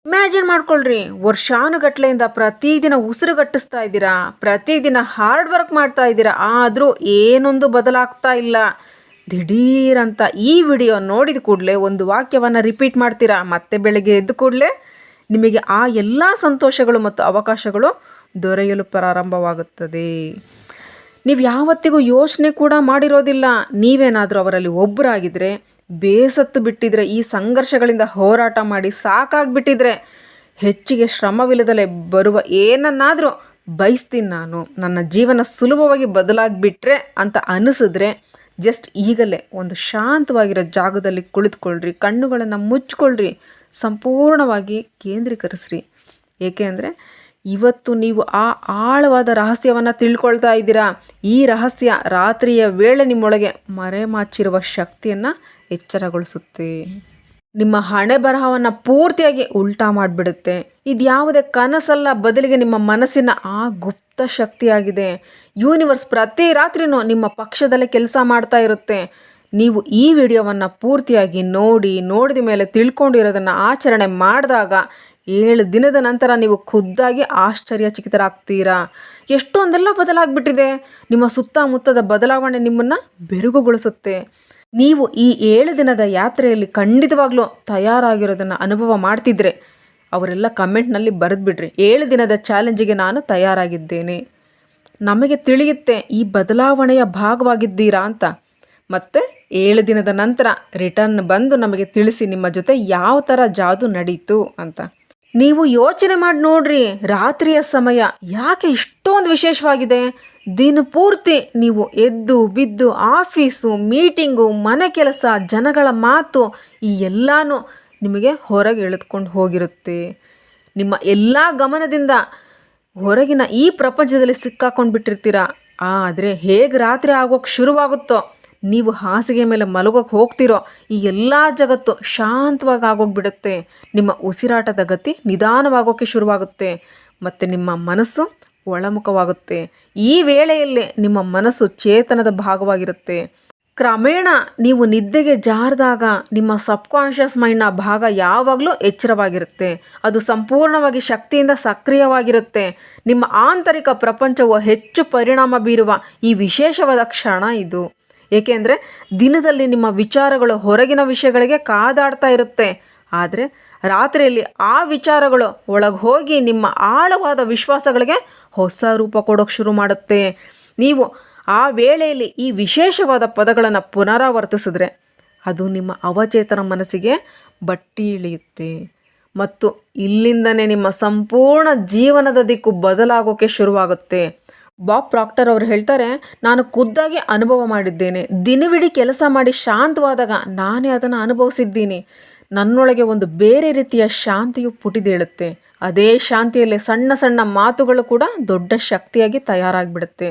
Imagine ಮಾಡ್ಕೊಳ್ರಿ, ವರ್ಷಾನುಗಟ್ಲೆಯಿಂದ ಪ್ರತಿದಿನ ಉಸಿರುಗಟ್ಟಿಸ್ತಾ ಇದ್ದೀರಾ, ಪ್ರತಿದಿನ ಹಾರ್ಡ್ ವರ್ಕ್ ಮಾಡ್ತಾ ಇದ್ದೀರಾ, ಆದರೂ ಏನೊಂದು ಬದಲಾಗ್ತಾ ಇಲ್ಲ. ದಿಢೀರಂತ ಈ ವಿಡಿಯೋ ನೋಡಿದ ಕೂಡಲೇ ಒಂದು ವಾಕ್ಯವನ್ನು ರಿಪೀಟ್ ಮಾಡ್ತೀರಾ, ಮತ್ತೆ ಬೆಳಗ್ಗೆ ಎದ್ದ ಕೂಡಲೇ ನಿಮಗೆ ಆ ಎಲ್ಲ ಸಂತೋಷಗಳು ಮತ್ತು ಅವಕಾಶಗಳು ದೊರೆಯಲು ಪ್ರಾರಂಭವಾಗುತ್ತದೆ. ನೀವು ಯಾವತ್ತಿಗೂ ಯೋಚನೆ ಕೂಡ ಮಾಡಿರೋದಿಲ್ಲ. ನೀವೇನಾದರೂ ಅವರಲ್ಲಿ ಒಬ್ಬರಾಗಿದ್ದರೆ, ಬೇಸತ್ತು ಬಿಟ್ಟಿದ್ರೆ, ಈ ಸಂಘರ್ಷಗಳಿಂದ ಹೋರಾಟ ಮಾಡಿ ಸಾಕಾಗಿಬಿಟ್ಟಿದ್ರೆ, ಹೆಚ್ಚಿಗೆ ಶ್ರಮವಿಲ್ಲದಲೇ ಬರುವ ಏನನ್ನಾದರೂ ಬಯಸ್ತೀನಿ, ನಾನು ನನ್ನ ಜೀವನ ಸುಲಭವಾಗಿ ಬದಲಾಗಿಬಿಟ್ರೆ ಅಂತ ಅನಿಸಿದ್ರೆ, ಜಸ್ಟ್ ಈಗಲೇ ಒಂದು ಶಾಂತವಾಗಿರೋ ಜಾಗದಲ್ಲಿ ಕುಳಿತುಕೊಳ್ಳ್ರಿ, ಕಣ್ಣುಗಳನ್ನು ಮುಚ್ಕೊಳ್ರಿ, ಸಂಪೂರ್ಣವಾಗಿ ಕೇಂದ್ರೀಕರಿಸ್ರಿ. ಏಕೆ ಅಂದರೆ ಇವತ್ತು ನೀವು ಆ ಆಳವಾದ ರಹಸ್ಯವನ್ನು ತಿಳ್ಕೊಳ್ತಾ ಇದ್ದೀರಾ. ಈ ರಹಸ್ಯ ರಾತ್ರಿಯ ವೇಳೆ ನಿಮ್ಮೊಳಗೆ ಮರೆಮಾಚಿರುವ ಶಕ್ತಿಯನ್ನು ಎಚ್ಚರಗೊಳಿಸುತ್ತೆ. ನಿಮ್ಮ ಹಣೆ ಬರಹವನ್ನು ಪೂರ್ತಿಯಾಗಿ ಉಲ್ಟಾ ಮಾಡಿಬಿಡುತ್ತೆ. ಇದು ಯಾವುದೇ ಕನಸಲ್ಲ, ಬದಲಿಗೆ ನಿಮ್ಮ ಮನಸ್ಸಿನ ಆ ಗುಪ್ತ ಶಕ್ತಿಯಾಗಿದೆ. ಯೂನಿವರ್ಸ್ ಪ್ರತಿ ರಾತ್ರಿನೂ ನಿಮ್ಮ ಪಕ್ಷದಲ್ಲೇ ಕೆಲಸ ಮಾಡ್ತಾ ಇರುತ್ತೆ. ನೀವು ಈ ವಿಡಿಯೋವನ್ನು ಪೂರ್ತಿಯಾಗಿ ನೋಡಿದ ಮೇಲೆ ತಿಳ್ಕೊಂಡಿರೋದನ್ನು ಆಚರಣೆ ಮಾಡಿದಾಗ 7 ದಿನದ ನಂತರ ನೀವು ಖುದ್ದಾಗಿ ಆಶ್ಚರ್ಯಚಕಿತರಾಗ್ತೀರಾ. ಎಷ್ಟೊಂದೆಲ್ಲ ಬದಲಾಗ್ಬಿಟ್ಟಿದೆ. ನಿಮ್ಮ ಸುತ್ತಮುತ್ತದ ಬದಲಾವಣೆ ನಿಮ್ಮನ್ನು ಬೆರಗುಗೊಳಿಸುತ್ತೆ. ನೀವು ಈ 7 ದಿನದ ಯಾತ್ರೆಯಲ್ಲಿ ಖಂಡಿತವಾಗ್ಲೂ ತಯಾರಾಗಿರೋದನ್ನು ಅನುಭವ ಮಾಡ್ತಿದ್ರೆ ಅವರೆಲ್ಲ ಕಮೆಂಟ್ನಲ್ಲಿ ಬರೆದ್ಬಿಡ್ರಿ, 7 ದಿನದ ಚಾಲೆಂಜಿಗೆ ನಾನು ತಯಾರಾಗಿದ್ದೇನೆ. ನಮಗೆ ತಿಳಿಯುತ್ತೆ ಈ ಬದಲಾವಣೆಯ ಭಾಗವಾಗಿದ್ದೀರಾ ಅಂತ. ಮತ್ತು 7 ದಿನದ ನಂತರ ರಿಟರ್ನ್ ಬಂದು ನಮಗೆ ತಿಳಿಸಿ ನಿಮ್ಮ ಜೊತೆ ಯಾವ ಥರ ಜಾದು ನಡೀತು ಅಂತ. ನೀವು ಯೋಚನೆ ಮಾಡಿ ನೋಡ್ರಿ, ರಾತ್ರಿಯ ಸಮಯ ಯಾಕೆ ಇಷ್ಟೊಂದು ವಿಶೇಷವಾಗಿದೆ. ದಿನಪೂರ್ತಿ ನೀವು ಎದ್ದು ಬಿದ್ದು ಆಫೀಸು, ಮೀಟಿಂಗು, ಮನೆ ಕೆಲಸ, ಜನಗಳ ಮಾತು, ಈ ಎಲ್ಲನೂ ನಿಮಗೆ ಹೊರಗೆ ಎಳೆದುಕೊಂಡು ಹೋಗಿರುತ್ತೆ. ನಿಮ್ಮ ಎಲ್ಲ ಗಮನದಿಂದ ಹೊರಗಿನ ಈ ಪ್ರಪಂಚದಲ್ಲಿ ಸಿಕ್ಕಾಕೊಂಡು ಬಿಟ್ಟಿರ್ತೀರ. ಆದರೆ ಹೇಗೆ ರಾತ್ರಿ ಆಗೋಕ್ಕೆ ಶುರುವಾಗುತ್ತೋ, ನೀವು ಹಾಸಿಗೆ ಮೇಲೆ ಮಲಗೋಕ್ಕೆ ಹೋಗ್ತಿರೋ, ಈ ಎಲ್ಲ ಜಗತ್ತು ಶಾಂತವಾಗಿ ಆಗೋಗ್ಬಿಡುತ್ತೆ. ನಿಮ್ಮ ಉಸಿರಾಟದ ಗತಿ ನಿಧಾನವಾಗೋಕ್ಕೆ ಶುರುವಾಗುತ್ತೆ ಮತ್ತು ನಿಮ್ಮ ಮನಸ್ಸು ಒಳಮುಖವಾಗುತ್ತೆ. ಈ ವೇಳೆಯಲ್ಲೇ ನಿಮ್ಮ ಮನಸ್ಸು ಚೇತನದ ಭಾಗವಾಗಿರುತ್ತೆ. ಕ್ರಮೇಣ ನೀವು ನಿದ್ದೆಗೆ ಜಾರಿದಾಗ ನಿಮ್ಮ ಸಬ್ಕಾನ್ಷಿಯಸ್ ಮೈಂಡ್ನ ಭಾಗ ಯಾವಾಗಲೂ ಎಚ್ಚರವಾಗಿರುತ್ತೆ. ಅದು ಸಂಪೂರ್ಣವಾಗಿ ಶಕ್ತಿಯಿಂದ ಸಕ್ರಿಯವಾಗಿರುತ್ತೆ. ನಿಮ್ಮ ಆಂತರಿಕ ಪ್ರಪಂಚವು ಹೆಚ್ಚು ಪರಿಣಾಮ ಬೀರುವ ಈ ವಿಶೇಷವಾದ ಕ್ಷಣ ಇದು. ಏಕೆಂದರೆ ದಿನದಲ್ಲಿ ನಿಮ್ಮ ವಿಚಾರಗಳು ಹೊರಗಿನ ವಿಷಯಗಳಿಗೆ ಕಾದಾಡ್ತಾ ಇರುತ್ತೆ. ಆದರೆ ರಾತ್ರಿಯಲ್ಲಿ ಆ ವಿಚಾರಗಳು ಒಳಗೆ ಹೋಗಿ ನಿಮ್ಮ ಆಳವಾದ ವಿಶ್ವಾಸಗಳಿಗೆ ಹೊಸ ರೂಪ ಕೊಡೋಕ್ಕೆ ಶುರು ಮಾಡುತ್ತೆ. ನೀವು ಆ ವೇಳೆಯಲ್ಲಿ ಈ ವಿಶೇಷವಾದ ಪದಗಳನ್ನು ಪುನರಾವರ್ತಿಸಿದ್ರೆ ಅದು ನಿಮ್ಮ ಅವಚೇತನ ಮನಸ್ಸಿಗೆ ಬಟ್ಟಿ ಇಳಿಯುತ್ತೆ ಮತ್ತು ಇಲ್ಲಿಂದನೇ ನಿಮ್ಮ ಸಂಪೂರ್ಣ ಜೀವನದ ದಿಕ್ಕು ಬದಲಾಗೋಕ್ಕೆ ಶುರುವಾಗುತ್ತೆ. ಬಾಬ್ ಪ್ರಾಕ್ಟರ್ ಅವರು ಹೇಳ್ತಾರೆ, ನಾನು ಖುದ್ದಾಗಿ ಅನುಭವ ಮಾಡಿದ್ದೇನೆ. ದಿನವಿಡೀ ಕೆಲಸ ಮಾಡಿ ಶಾಂತವಾದಾಗ ನಾನೇ ಅದನ್ನು ಅನುಭವಿಸಿದ್ದೀನಿ. ನನ್ನೊಳಗೆ ಒಂದು ಬೇರೆ ರೀತಿಯ ಶಾಂತಿಯು ಪುಟಿದೇಳುತ್ತೆ. ಅದೇ ಶಾಂತಿಯಲ್ಲಿ ಸಣ್ಣ ಸಣ್ಣ ಮಾತುಗಳು ಕೂಡ ದೊಡ್ಡ ಶಕ್ತಿಯಾಗಿ ತಯಾರಾಗಿಬಿಡುತ್ತೆ.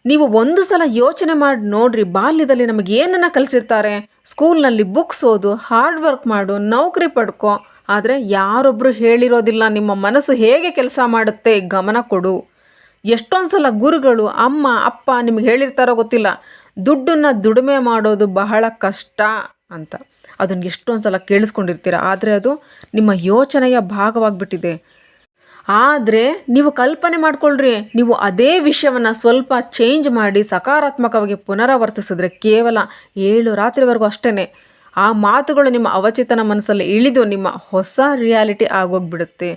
ನೀವು ಒಂದು ಸಲ ಯೋಚನೆ ಮಾಡಿ ನೋಡ್ರಿ, ಬಾಲ್ಯದಲ್ಲಿ ನಮಗೆ ಏನನ್ನು ಕಲಿಸಿರ್ತಾರೆ? ಸ್ಕೂಲ್ನಲ್ಲಿ ಬುಕ್ಸ್ ಓದು, ಹಾರ್ಡ್ ವರ್ಕ್ ಮಾಡು, ನೌಕರಿ ಪಡ್ಕೊ. ಆದರೆ ಯಾರೊಬ್ಬರು ಹೇಳಿರೋದಿಲ್ಲ ನಿಮ್ಮ ಮನಸ್ಸು ಹೇಗೆ ಕೆಲಸ ಮಾಡುತ್ತೆ, ಗಮನ ಕೊಡು. ಎಷ್ಟೊಂದು ಸಲ ಗುರುಗಳು, ಅಮ್ಮ, ಅಪ್ಪ ನಿಮ್ಗೆ ಹೇಳಿರ್ತಾರೋ ಗೊತ್ತಿಲ್ಲ, ದುಡ್ಡನ್ನು ದುಡಿಮೆ ಮಾಡೋದು ಬಹಳ ಕಷ್ಟ ಅಂತ. ಅದನ್ನು ಎಷ್ಟೊಂದು ಸಲ ಕೇಳಿಸ್ಕೊಂಡಿರ್ತೀರ. ಆದರೆ ಅದು ನಿಮ್ಮ ಯೋಚನೆಯ ಭಾಗವಾಗಿಬಿಟ್ಟಿದೆ. ಆದರೆ ನೀವು ಕಲ್ಪನೆ ಮಾಡ್ಕೊಳ್ರಿ, ನೀವು ಅದೇ ವಿಷಯವನ್ನು ಸ್ವಲ್ಪ ಚೇಂಜ್ ಮಾಡಿ ಸಕಾರಾತ್ಮಕವಾಗಿ ಪುನರಾವರ್ತಿಸಿದ್ರೆ ಕೇವಲ 7 ರಾತ್ರಿವರೆಗೂ ಅಷ್ಟೇ ಆ ಮಾತುಗಳು ನಿಮ್ಮ ಅವಚೇತನ ಮನಸ್ಸಲ್ಲಿ ಇಳಿದು ನಿಮ್ಮ ಹೊಸ ರಿಯಾಲಿಟಿ ಆಗೋಗ್ಬಿಡುತ್ತೆ.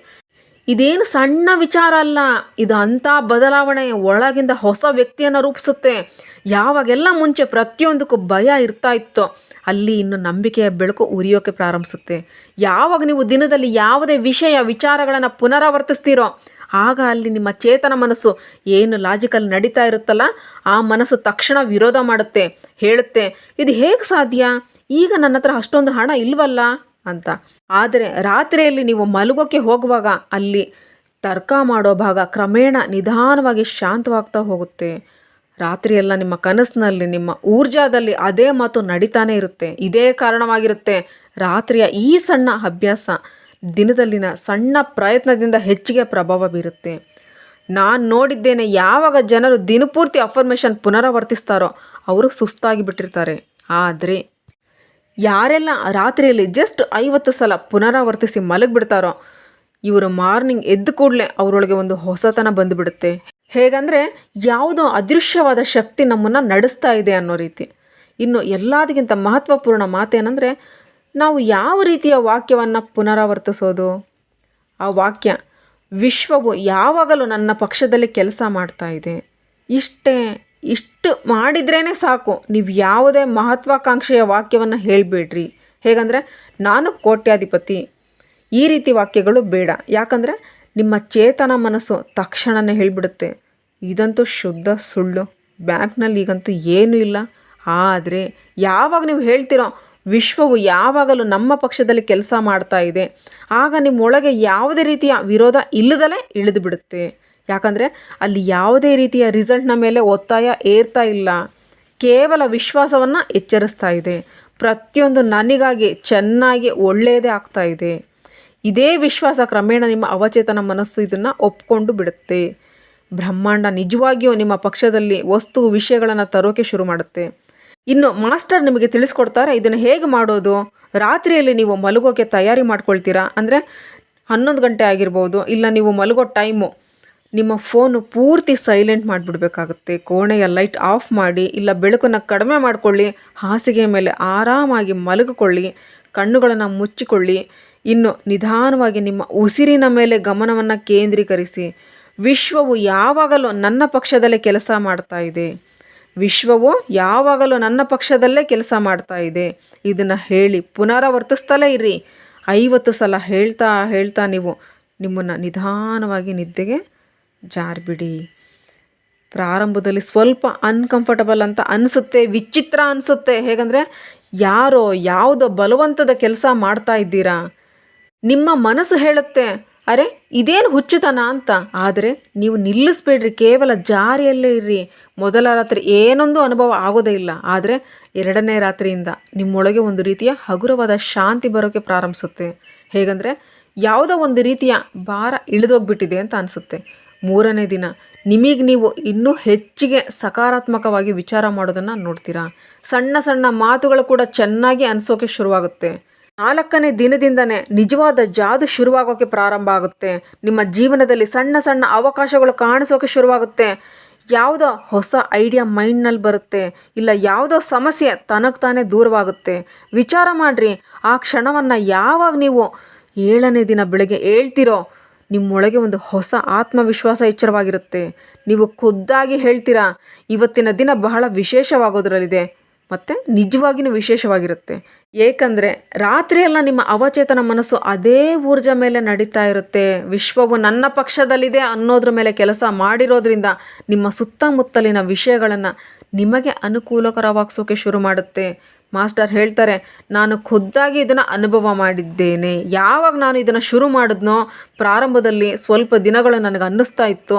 ಇದೇನು ಸಣ್ಣ ವಿಚಾರ ಅಲ್ಲ, ಇದು ಅಂಥ ಬದಲಾವಣೆ ಒಳಗಿಂದ ಹೊಸ ವ್ಯಕ್ತಿಯನ್ನು ರೂಪಿಸುತ್ತೆ. ಯಾವಾಗೆಲ್ಲ ಮುಂಚೆ ಪ್ರತಿಯೊಂದಕ್ಕೂ ಭಯ ಇರ್ತಾ ಇತ್ತೋ ಅಲ್ಲಿ ಇನ್ನು ನಂಬಿಕೆಯ ಬೆಳಕು ಉರಿಯೋಕ್ಕೆ ಪ್ರಾರಂಭಿಸುತ್ತೆ. ಯಾವಾಗ ನೀವು ದಿನದಲ್ಲಿ ಯಾವುದೇ ವಿಚಾರಗಳನ್ನು ಪುನರಾವರ್ತಿಸ್ತೀರೋ ಆಗ ಅಲ್ಲಿ ನಿಮ್ಮ ಚೇತನ ಮನಸ್ಸು ಏನು ಲಾಜಿಕಲ್ ನಡೀತಾ ಇರುತ್ತಲ್ಲ, ಆ ಮನಸ್ಸು ತಕ್ಷಣ ವಿರೋಧ ಮಾಡುತ್ತೆ, ಹೇಳುತ್ತೆ, ಇದು ಹೇಗೆ ಸಾಧ್ಯ, ಈಗ ನನ್ನ ಹತ್ರ ಅಷ್ಟೊಂದು ಹಣ ಇಲ್ವಲ್ಲ ಅಂತ. ಆದರೆ ರಾತ್ರಿಯಲ್ಲಿ ನೀವು ಮಲಗೋಕ್ಕೆ ಹೋಗುವಾಗ ಅಲ್ಲಿ ತರ್ಕ ಮಾಡೋ ಭಾಗ ಕ್ರಮೇಣ ನಿಧಾನವಾಗಿ ಶಾಂತವಾಗ್ತಾ ಹೋಗುತ್ತೆ. ರಾತ್ರಿಯೆಲ್ಲ ನಿಮ್ಮ ಕನಸಿನಲ್ಲಿ, ನಿಮ್ಮ ಊರ್ಜಾದಲ್ಲಿ ಅದೇ ಮಾತು ನಡೀತಾನೆ ಇರುತ್ತೆ. ಇದೇ ಕಾರಣವಾಗಿರುತ್ತೆ ರಾತ್ರಿಯ ಈ ಸಣ್ಣ ಅಭ್ಯಾಸ ದಿನದಲ್ಲಿನ ಸಣ್ಣ ಪ್ರಯತ್ನದಿಂದ ಹೆಚ್ಚಿಗೆ ಪ್ರಭಾವ ಬೀರುತ್ತೆ. ನಾನು ನೋಡಿದ್ದೇನೆ, ಯಾವಾಗ ಜನರು ದಿನಪೂರ್ತಿ ಅಫರ್ಮೇಷನ್ ಪುನರಾವರ್ತಿಸ್ತಾರೋ ಅವರು ಸುಸ್ತಾಗಿ ಬಿಟ್ಟಿರ್ತಾರೆ. ಆದರೆ ಯಾರೆಲ್ಲ ರಾತ್ರಿಯಲ್ಲಿ ಜಸ್ಟ್ 50 ಸಲ ಪುನರಾವರ್ತಿಸಿ ಮಲಗಿಬಿಡ್ತಾರೋ ಇವರು ಮಾರ್ನಿಂಗ್ ಎದ್ದ ಕೂಡಲೇ ಅವರೊಳಗೆ ಒಂದು ಹೊಸತನ ಬಂದುಬಿಡುತ್ತೆ. ಹೇಗಂದರೆ ಯಾವುದೋ ಅದೃಶ್ಯವಾದ ಶಕ್ತಿ ನಮ್ಮನ್ನು ನಡೆಸ್ತಾ ಇದೆ ಅನ್ನೋ ರೀತಿ. ಇನ್ನು ಎಲ್ಲದಕ್ಕಿಂತ ಮಹತ್ವಪೂರ್ಣ ಮಾತೇನೆಂದರೆ, ನಾವು ಯಾವ ರೀತಿಯ ವಾಕ್ಯವನ್ನು ಪುನರಾವರ್ತಿಸೋದು? ಆ ವಾಕ್ಯ, ವಿಶ್ವವು ಯಾವಾಗಲೂ ನನ್ನ ಪಕ್ಷದಲ್ಲಿ ಕೆಲಸ ಮಾಡ್ತಾ ಇದೆ. ಇಷ್ಟು ಮಾಡಿದ್ರೇ ಸಾಕು. ನೀವು ಯಾವುದೇ ಮಹತ್ವಾಕಾಂಕ್ಷೆಯ ವಾಕ್ಯವನ್ನು ಹೇಳಬೇಡ್ರಿ. ಹೇಗಂದರೆ, ನಾನು ಕೋಟ್ಯಾಧಿಪತಿ, ಈ ರೀತಿ ವಾಕ್ಯಗಳು ಬೇಡ. ಯಾಕಂದರೆ ನಿಮ್ಮ ಚೇತನ ಮನಸ್ಸು ತಕ್ಷಣವೇ ಹೇಳಿಬಿಡುತ್ತೆ, ಇದಂತೂ ಶುದ್ಧ ಸುಳ್ಳು, ಬ್ಯಾಂಕ್ನಲ್ಲಿ ಈಗಂತೂ ಏನೂ ಇಲ್ಲ. ಆದರೆ ಯಾವಾಗ ನೀವು ಹೇಳ್ತೀರೋ ವಿಶ್ವವು ಯಾವಾಗಲೂ ನಮ್ಮ ಪಕ್ಷದಲ್ಲಿ ಕೆಲಸ ಮಾಡ್ತಾ ಇದೆ, ಆಗ ನಿಮ್ಮೊಳಗೆ ಯಾವುದೇ ರೀತಿಯ ವಿರೋಧ ಇಲ್ಲದಲೇ ಇಳಿದು ಬಿಡುತ್ತೆ. ಯಾಕಂದರೆ ಅಲ್ಲಿ ಯಾವುದೇ ರೀತಿಯ ರಿಸಲ್ಟ್ನ ಮೇಲೆ ಒತ್ತಾಯ ಏರ್ತಾ ಇಲ್ಲ, ಕೇವಲ ವಿಶ್ವಾಸವನ್ನು ಎಚ್ಚರಿಸ್ತಾ ಇದೆ. ಪ್ರತಿಯೊಂದು ನನಗಾಗಿ ಚೆನ್ನಾಗಿ ಒಳ್ಳೆಯದೇ ಆಗ್ತಾ ಇದೆ. ಇದೇ ವಿಶ್ವಾಸ ಕ್ರಮೇಣ ನಿಮ್ಮ ಅವಚೇತನ ಮನಸ್ಸು ಇದನ್ನು ಒಪ್ಕೊಂಡು ಬಿಡುತ್ತೆ. ಬ್ರಹ್ಮಾಂಡ ನಿಜವಾಗಿಯೂ ನಿಮ್ಮ ಪಕ್ಷದಲ್ಲಿ ವಸ್ತು ವಿಷಯಗಳನ್ನು ತರೋಕೆ ಶುರು ಮಾಡುತ್ತೆ. ಇನ್ನು ಮಾಸ್ಟರ್ ನಿಮಗೆ ತಿಳಿಸ್ಕೊಡ್ತಾರೆ ಇದನ್ನು ಹೇಗೆ ಮಾಡೋದು. ರಾತ್ರಿಯಲ್ಲಿ ನೀವು ಮಲಗೋಕ್ಕೆ ತಯಾರಿ ಮಾಡ್ಕೊಳ್ತೀರಾ, ಅಂದರೆ 11 ಗಂಟೆ ಆಗಿರ್ಬೋದು, ಇಲ್ಲ ನೀವು ಮಲಗೋ ಟೈಮು, ನಿಮ್ಮ ಫೋನು ಪೂರ್ತಿ ಸೈಲೆಂಟ್ ಮಾಡಿಬಿಡ್ಬೇಕಾಗುತ್ತೆ. ಕೋಣೆಯ ಲೈಟ್ ಆಫ್ ಮಾಡಿ, ಇಲ್ಲ ಬೆಳಕನ್ನು ಕಡಿಮೆ ಮಾಡಿಕೊಳ್ಳಿ, ಹಾಸಿಗೆ ಮೇಲೆ ಆರಾಮಾಗಿ ಮಲಗಿಕೊಳ್ಳಿ, ಕಣ್ಣುಗಳನ್ನು ಮುಚ್ಚಿಕೊಳ್ಳಿ. ಇನ್ನು ನಿಧಾನವಾಗಿ ನಿಮ್ಮ ಉಸಿರಿನ ಮೇಲೆ ಗಮನವನ್ನು ಕೇಂದ್ರೀಕರಿಸಿ. ವಿಶ್ವವು ಯಾವಾಗಲೂ ನನ್ನ ಪಕ್ಷದಲ್ಲೇ ಕೆಲಸ ಮಾಡ್ತಾ ಇದೆ, ವಿಶ್ವವು ಯಾವಾಗಲೂ ನನ್ನ ಪಕ್ಷದಲ್ಲೇ ಕೆಲಸ ಮಾಡ್ತಾ ಇದೆ. ಇದನ್ನು ಹೇಳಿ ಪುನರಾವರ್ತಿಸ್ತಲೇ ಇರಿ. 50 ಸಲ ಹೇಳ್ತಾ ನೀವು ನಿಮ್ಮನ್ನು ನಿಧಾನವಾಗಿ ನಿದ್ದೆಗೆ ಜಾರಿಬಿಡಿ. ಪ್ರಾರಂಭದಲ್ಲಿ ಸ್ವಲ್ಪ ಅನ್ಕಂಫರ್ಟಬಲ್ ಅಂತ ಅನಿಸುತ್ತೆ, ವಿಚಿತ್ರ ಅನಿಸುತ್ತೆ. ಹೇಗಂದರೆ ಯಾರೋ ಯಾವುದೋ ಬಲವಂತದ ಕೆಲಸ ಮಾಡ್ತಾ ಇದ್ದೀರಾ. ನಿಮ್ಮ ಮನಸ್ಸು ಹೇಳುತ್ತೆ, ಅರೆ ಇದೇನು ಹುಚ್ಚುತನ ಅಂತ. ಆದರೆ ನೀವು ನಿಲ್ಲಿಸ್ಬೇಡ್ರಿ, ಕೇವಲ ಜಾರಿಯಲ್ಲೇ ಇರ್ರಿ. ಮೊದಲ ರಾತ್ರಿ ಏನೊಂದು ಅನುಭವ ಆಗೋದೇ ಇಲ್ಲ, ಆದರೆ 2ನೇ ರಾತ್ರಿಯಿಂದ ನಿಮ್ಮೊಳಗೆ ಒಂದು ರೀತಿಯ ಹಗುರವಾದ ಶಾಂತಿ ಬರೋಕ್ಕೆ ಪ್ರಾರಂಭಿಸುತ್ತೆ. ಹೇಗಂದರೆ ಯಾವುದೋ ಒಂದು ರೀತಿಯ ಭಾರ ಇಳಿದೋಗ್ಬಿಟ್ಟಿದೆ ಅಂತ ಅನಿಸುತ್ತೆ. 3ನೇ ದಿನ ನಿಮಗೆ ನೀವು ಇನ್ನೂ ಹೆಚ್ಚಿಗೆ ಸಕಾರಾತ್ಮಕವಾಗಿ ವಿಚಾರ ಮಾಡೋದನ್ನು ನೋಡ್ತೀರಾ. ಸಣ್ಣ ಸಣ್ಣ ಮಾತುಗಳು ಕೂಡ ಚೆನ್ನಾಗಿ ಅನಿಸೋಕೆ ಶುರುವಾಗುತ್ತೆ. 4ನೇ ದಿನದಿಂದನೇ ನಿಜವಾದ ಜಾದು ಶುರುವಾಗೋಕ್ಕೆ ಪ್ರಾರಂಭ ಆಗುತ್ತೆ. ನಿಮ್ಮ ಜೀವನದಲ್ಲಿ ಸಣ್ಣ ಸಣ್ಣ ಅವಕಾಶಗಳು ಕಾಣಿಸೋಕೆ ಶುರುವಾಗುತ್ತೆ. ಯಾವುದೋ ಹೊಸ ಐಡಿಯಾ ಮೈಂಡ್ನಲ್ಲಿ ಬರುತ್ತೆ, ಇಲ್ಲ ಯಾವುದೋ ಸಮಸ್ಯೆ ತನಗೆ ತಾನೇ ದೂರವಾಗುತ್ತೆ. ವಿಚಾರ ಮಾಡಿರಿ, ಆ ಕ್ಷಣವನ್ನು ಯಾವಾಗ ನೀವು 7ನೇ ದಿನ ಬೆಳಗ್ಗೆ ಹೇಳ್ತಿರೋ, ನಿಮ್ಮೊಳಗೆ ಒಂದು ಹೊಸ ಆತ್ಮವಿಶ್ವಾಸ ಎಚ್ಚರವಾಗಿರುತ್ತೆ. ನೀವು ಖುದ್ದಾಗಿ ಹೇಳ್ತೀರಾ, ಇವತ್ತಿನ ದಿನ ಬಹಳ ವಿಶೇಷವಾಗೋದ್ರಲ್ಲಿದೆ, ಮತ್ತು ನಿಜವಾಗಿಯೂ ವಿಶೇಷವಾಗಿರುತ್ತೆ. ಏಕೆಂದರೆ ರಾತ್ರಿಯೆಲ್ಲ ನಿಮ್ಮ ಅವಚೇತನ ಮನಸ್ಸು ಅದೇ ಊರ್ಜಾ ಮೇಲೆ ನಡೀತಾ ಇರುತ್ತೆ. ವಿಶ್ವವು ನನ್ನ ಪಕ್ಷದಲ್ಲಿದೆ ಅನ್ನೋದ್ರ ಮೇಲೆ ಕೆಲಸ ಮಾಡಿರೋದ್ರಿಂದ ನಿಮ್ಮ ಸುತ್ತಮುತ್ತಲಿನ ವಿಷಯಗಳನ್ನು ನಿಮಗೆ ಅನುಕೂಲಕರವಾಗಿಸೋಕೆ ಶುರು ಮಾಡುತ್ತೆ. ಮಾಸ್ಟರ್ ಹೇಳ್ತಾರೆ, ನಾನು ಖುದ್ದಾಗಿ ಇದನ್ನು ಅನುಭವ ಮಾಡಿದ್ದೇನೆ. ಯಾವಾಗ ನಾನು ಇದನ್ನು ಶುರು ಮಾಡಿದ್ನೋ, ಪ್ರಾರಂಭದಲ್ಲಿ ಸ್ವಲ್ಪ ದಿನಗಳು ನನಗೆ ಅನ್ನಿಸ್ತಾ ಇತ್ತು,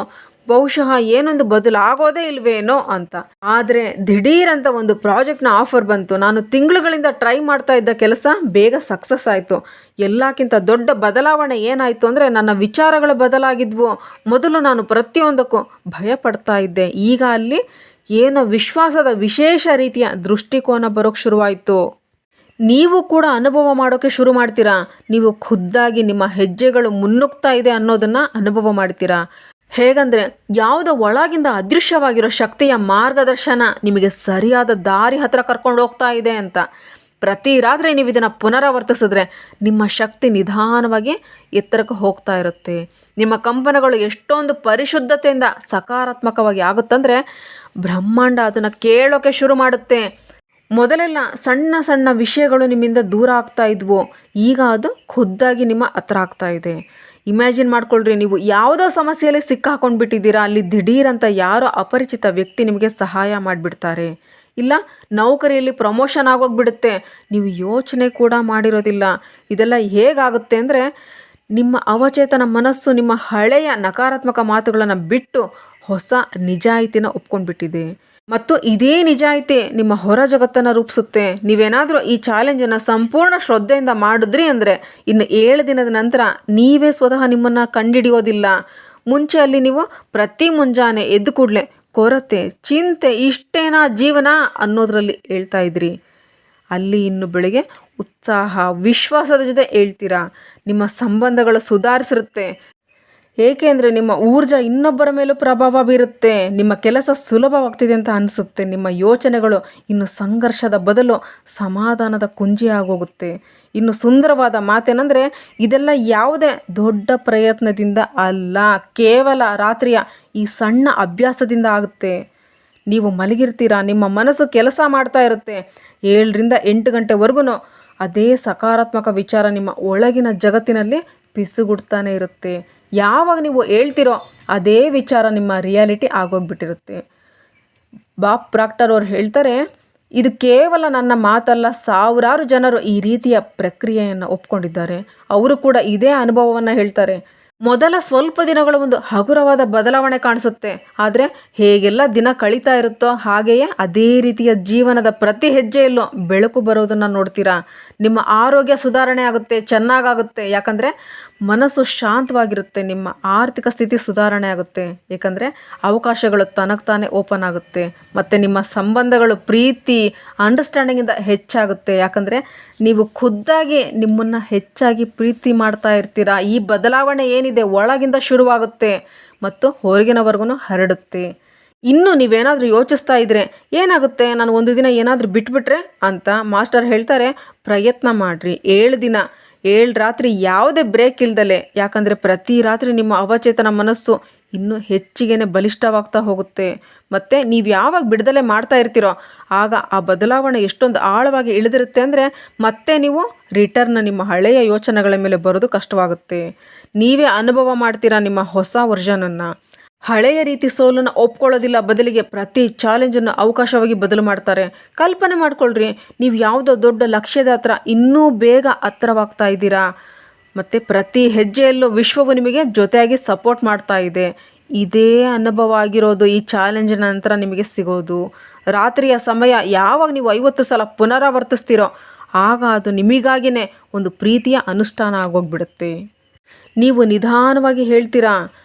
ಬಹುಶಃ ಏನೊಂದು ಬದಲಾಗೋದೇ ಇಲ್ವೇನೋ ಅಂತ. ಆದರೆ ದಿಢೀರಂತ ಒಂದು ಪ್ರಾಜೆಕ್ಟ್ನ ಆಫರ್ ಬಂತು. ನಾನು ತಿಂಗಳುಗಳಿಂದ ಟ್ರೈ ಮಾಡ್ತಾ ಇದ್ದ ಕೆಲಸ ಬೇಗ ಸಕ್ಸಸ್ ಆಯಿತು. ಎಲ್ಲಕ್ಕಿಂತ ದೊಡ್ಡ ಬದಲಾವಣೆ ಏನಾಯಿತು ಅಂದರೆ, ನನ್ನ ವಿಚಾರಗಳು ಬದಲಾಗಿದ್ವು. ಮೊದಲು ನಾನು ಪ್ರತಿಯೊಂದಕ್ಕೂ ಭಯಪಡ್ತಾ ಇದ್ದೆ, ಈಗ ಅಲ್ಲಿ ಏನೋ ವಿಶ್ವಾಸದ ವಿಶೇಷ ರೀತಿಯ ದೃಷ್ಟಿಕೋನ ಬರೋಕ್ಕೆ ಶುರುವಾಯಿತು. ನೀವು ಕೂಡ ಅನುಭವ ಮಾಡೋಕ್ಕೆ ಶುರು ಮಾಡ್ತೀರಾ. ನೀವು ಖುದ್ದಾಗಿ ನಿಮ್ಮ ಹೆಜ್ಜೆಗಳು ಮುನ್ನುಗ್ತಾ ಇದೆ ಅನ್ನೋದನ್ನು ಅನುಭವ ಮಾಡ್ತೀರಾ. ಹೇಗಂದರೆ ಯಾವುದೋ ಒಳಗಿಂದ ಅದೃಶ್ಯವಾಗಿರೋ ಶಕ್ತಿಯ ಮಾರ್ಗದರ್ಶನ ನಿಮಗೆ ಸರಿಯಾದ ದಾರಿ ಹತ್ತಿರ ಕರ್ಕೊಂಡು ಹೋಗ್ತಾ ಇದೆ ಅಂತ. ಪ್ರತಿ ರಾತ್ರಿ ನೀವು ಇದನ್ನು ಪುನರಾವರ್ತಿಸಿದ್ರೆ ನಿಮ್ಮ ಶಕ್ತಿ ನಿಧಾನವಾಗಿ ಎತ್ತರಕ್ಕೆ ಹೋಗ್ತಾ ಇರುತ್ತೆ. ನಿಮ್ಮ ಕಂಪನಗಳು ಎಷ್ಟೊಂದು ಪರಿಶುದ್ಧತೆಯಿಂದ ಸಕಾರಾತ್ಮಕವಾಗಿ ಆಗುತ್ತಂದರೆ ಬ್ರಹ್ಮಾಂಡ ಅದನ್ನು ಕೇಳೋಕ್ಕೆ ಶುರು ಮಾಡುತ್ತೆ. ಮೊದಲೆಲ್ಲ ಸಣ್ಣ ಸಣ್ಣ ವಿಷಯಗಳು ನಿಮ್ಮಿಂದ ದೂರ ಆಗ್ತಾ ಇದ್ವು, ಈಗ ಅದು ಖುದ್ದಾಗಿ ನಿಮ್ಮ ಹತ್ರ ಆಗ್ತಾ ಇದೆ. ಇಮ್ಯಾಜಿನ್ ಮಾಡ್ಕೊಳ್ರಿ, ನೀವು ಯಾವುದೋ ಸಮಸ್ಯೆಯಲ್ಲಿ ಸಿಕ್ಕಾಕೊಂಡ್ಬಿಟ್ಟಿದ್ದೀರಾ, ಅಲ್ಲಿ ದಿಢೀರಂತ ಯಾರೋ ಅಪರಿಚಿತ ವ್ಯಕ್ತಿ ನಿಮಗೆ ಸಹಾಯ ಮಾಡಿಬಿಡ್ತಾರೆ. ಇಲ್ಲ ನೌಕರಿಯಲ್ಲಿ ಪ್ರಮೋಷನ್ ಆಗೋಗ್ಬಿಡುತ್ತೆ, ನೀವು ಯೋಚನೆ ಕೂಡ ಮಾಡಿರೋದಿಲ್ಲ. ಇದೆಲ್ಲ ಹೇಗಾಗುತ್ತೆ ಅಂದರೆ, ನಿಮ್ಮ ಅವಚೇತನ ಮನಸ್ಸು ನಿಮ್ಮ ಹಳೆಯ ನಕಾರಾತ್ಮಕ ಮಾತುಗಳನ್ನು ಬಿಟ್ಟು ಹೊಸ ನಿಜಾಯಿತಿನ ಒಪ್ಕೊಂಡ್ಬಿಟ್ಟಿದೆ. ಮತ್ತು ಇದೇ ನಿಜಾಯಿತಿ ನಿಮ್ಮ ಹೊರ ಜಗತ್ತನ್ನು ರೂಪಿಸುತ್ತೆ. ನೀವೇನಾದರೂ ಈ ಚಾಲೆಂಜನ್ನು ಸಂಪೂರ್ಣ ಶ್ರದ್ಧೆಯಿಂದ ಮಾಡಿದ್ರಿ ಅಂದರೆ ಇನ್ನು 7 ದಿನದ ನಂತರ ನೀವೇ ಸ್ವತಃ ನಿಮ್ಮನ್ನು ಕಂಡುಹಿಡಿಯೋದಿಲ್ಲ. ಮುಂಚೆ ಅಲ್ಲಿ ನೀವು ಪ್ರತಿ ಮುಂಜಾನೆ ಎದ್ದು ಕೂಡಲೇ ಕೊರತೆ, ಚಿಂತೆ, ಇಷ್ಟೇನಾ ಜೀವನ ಅನ್ನೋದರಲ್ಲಿ ಹೇಳ್ತಾ ಇದ್ರಿ. ಅಲ್ಲಿ ಇನ್ನು ಬೆಳಿಗ್ಗೆ ಉತ್ಸಾಹ ವಿಶ್ವಾಸದ ಜೊತೆ ಹೇಳ್ತೀರಾ. ನಿಮ್ಮ ಸಂಬಂಧಗಳು ಸುಧಾರಿಸಿರುತ್ತೆ. ಏಕೆಂದರೆ ನಿಮ್ಮ ಊರ್ಜಾ ಇನ್ನೊಬ್ಬರ ಮೇಲೂ ಪ್ರಭಾವ ಬೀರುತ್ತೆ. ನಿಮ್ಮ ಕೆಲಸ ಸುಲಭವಾಗ್ತಿದೆ ಅಂತ ಅನಿಸುತ್ತೆ. ನಿಮ್ಮ ಯೋಚನೆಗಳು ಇನ್ನು ಸಂಘರ್ಷದ ಬದಲು ಸಮಾಧಾನದ ಕುಂಜಿ ಆಗೋಗುತ್ತೆ. ಇನ್ನು ಸುಂದರವಾದ ಮಾತೇನೆಂದರೆ, ಇದೆಲ್ಲ ಯಾವುದೇ ದೊಡ್ಡ ಪ್ರಯತ್ನದಿಂದ ಅಲ್ಲ, ಕೇವಲ ರಾತ್ರಿಯ ಈ ಸಣ್ಣ ಅಭ್ಯಾಸದಿಂದ ಆಗುತ್ತೆ. ನೀವು ಮಲಗಿರ್ತೀರಾ, ನಿಮ್ಮ ಮನಸ್ಸು ಕೆಲಸ ಮಾಡ್ತಾ ಇರುತ್ತೆ. 7ರಿಂದ 8 ಗಂಟೆವರೆಗೂ ಅದೇ ಸಕಾರಾತ್ಮಕ ವಿಚಾರ ನಿಮ್ಮ ಒಳಗಿನ ಜಗತ್ತಿನಲ್ಲಿ ಪಿಸುಗುಡ್ತಾನೆ ಇರುತ್ತೆ. ಯಾವಾಗ ನೀವು ಹೇಳ್ತಿರೋ ಅದೇ ವಿಚಾರ ನಿಮ್ಮ ರಿಯಾಲಿಟಿ ಆಗೋಗ್ಬಿಟ್ಟಿರುತ್ತೆ. ಬಾಬ್ ಪ್ರಾಕ್ಟರ್ ಅವ್ರು ಹೇಳ್ತಾರೆ, ಇದು ಕೇವಲ ನನ್ನ ಮಾತಲ್ಲ, ಸಾವಿರಾರು ಜನರು ಈ ರೀತಿಯ ಪ್ರಕ್ರಿಯೆಯನ್ನು ಒಪ್ಕೊಂಡಿದ್ದಾರೆ. ಅವರು ಕೂಡ ಇದೇ ಅನುಭವವನ್ನು ಹೇಳ್ತಾರೆ. ಮೊದಲ ಸ್ವಲ್ಪ ದಿನಗಳ ಒಂದು ಹಗುರವಾದ ಬದಲಾವಣೆ ಕಾಣಿಸುತ್ತೆ. ಆದರೆ ಹೇಗೆಲ್ಲ ದಿನ ಕಳೀತಾ ಇರುತ್ತೋ ಹಾಗೆಯೇ ಅದೇ ರೀತಿಯ ಜೀವನದ ಪ್ರತಿ ಹೆಜ್ಜೆಯಲ್ಲೂ ಬೆಳಕು ಬರೋದನ್ನು ನೋಡ್ತೀರಾ. ನಿಮ್ಮ ಆರೋಗ್ಯ ಸುಧಾರಣೆ ಆಗುತ್ತೆ, ಚೆನ್ನಾಗಾಗುತ್ತೆ. ಯಾಕಂದರೆ ಮನಸ್ಸು ಶಾಂತವಾಗಿರುತ್ತೆ. ನಿಮ್ಮ ಆರ್ಥಿಕ ಸ್ಥಿತಿ ಸುಧಾರಣೆ ಆಗುತ್ತೆ. ಏಕೆಂದರೆ ಅವಕಾಶಗಳು ತನಗೆ ತಾನೇ ಓಪನ್ ಆಗುತ್ತೆ. ಮತ್ತು ನಿಮ್ಮ ಸಂಬಂಧಗಳು ಪ್ರೀತಿ ಅಂಡರ್ಸ್ಟ್ಯಾಂಡಿಂಗಿಂದ ಹೆಚ್ಚಾಗುತ್ತೆ. ಯಾಕಂದರೆ ನೀವು ಖುದ್ದಾಗಿ ನಿಮ್ಮನ್ನು ಹೆಚ್ಚಾಗಿ ಪ್ರೀತಿ ಮಾಡ್ತಾ ಇರ್ತೀರಾ. ಈ ಬದಲಾವಣೆ ಏನಿದೆ ಒಳಗಿಂದ ಶುರುವಾಗುತ್ತೆ ಮತ್ತು ಹೊರಗಿನವರೆಗೂ ಹರಡುತ್ತೆ. ಇನ್ನು ನೀವೇನಾದರೂ ಯೋಚಿಸ್ತಾ ಇದ್ದರೆ, ಏನಾಗುತ್ತೆ ನಾನು ಒಂದು ದಿನ ಏನಾದರೂ ಬಿಟ್ಬಿಟ್ರೆ ಅಂತ ಮಾಸ್ಟರ್ ಹೇಳ್ತಾರೆ, ಪ್ರಯತ್ನ ಮಾಡಿರಿ. 7 ದಿನ 7 ರಾತ್ರಿ ಯಾವುದೇ ಬ್ರೇಕ್ ಇಲ್ದಲೆ. ಯಾಕಂದರೆ ಪ್ರತಿ ರಾತ್ರಿ ನಿಮ್ಮ ಅವಚೇತನ ಮನಸ್ಸು ಇನ್ನೂ ಹೆಚ್ಚಿಗೆ ಬಲಿಷ್ಠವಾಗ್ತಾ ಹೋಗುತ್ತೆ. ಮತ್ತು ನೀವು ಯಾವಾಗ ಬಿಡುದಲೆ ಮಾಡ್ತಾ ಇರ್ತೀರೋ ಆಗ ಆ ಬದಲಾವಣೆ ಎಷ್ಟೊಂದು ಆಳವಾಗಿ ಇಳಿದಿರುತ್ತೆ ಅಂದರೆ ಮತ್ತೆ ನೀವು ರಿಟರ್ನ್ ನಿಮ್ಮ ಹಳೆಯ ಯೋಚನೆಗಳ ಮೇಲೆ ಬರೋದು ಕಷ್ಟವಾಗುತ್ತೆ. ನೀವೇ ಅನುಭವ ಮಾಡ್ತೀರಾ ನಿಮ್ಮ ಹೊಸ ವರ್ಷನನ್ನು. ಹಳೆಯ ರೀತಿ ಸೋಲನ್ನು ಒಪ್ಕೊಳ್ಳೋದಿಲ್ಲ, ಬದಲಿಗೆ ಪ್ರತಿ ಚಾಲೆಂಜನ್ನು ಅವಕಾಶವಾಗಿ ಬದಲು ಮಾಡ್ತಾರೆ. ಕಲ್ಪನೆ ಮಾಡ್ಕೊಳ್ರಿ, ನೀವು ಯಾವುದೋ ದೊಡ್ಡ ಲಕ್ಷ್ಯದ ಹತ್ರ ಇನ್ನೂ ಬೇಗ ಹತ್ತಿರವಾಗ್ತಾ ಇದ್ದೀರಾ. ಮತ್ತು ಪ್ರತಿ ಹೆಜ್ಜೆಯಲ್ಲೂ ವಿಶ್ವವು ನಿಮಗೆ ಜೊತೆಯಾಗಿ ಸಪೋರ್ಟ್ ಮಾಡ್ತಾ ಇದೆ. ಇದೇ ಅನುಭವ ಆಗಿರೋದು ಈ ಚಾಲೆಂಜಿನ ನಂತರ ನಿಮಗೆ ಸಿಗೋದು. ರಾತ್ರಿಯ ಸಮಯ ಯಾವಾಗ ನೀವು 50 ಸಲ ಪುನರಾವರ್ತಿಸ್ತೀರೋ ಆಗ ಅದು ನಿಮಗಾಗಿಯೇ ಒಂದು ಪ್ರೀತಿಯ ಅನುಷ್ಠಾನ ಆಗೋಗ್ಬಿಡುತ್ತೆ. ನೀವು ನಿಧಾನವಾಗಿ ಹೇಳ್ತೀರಾ.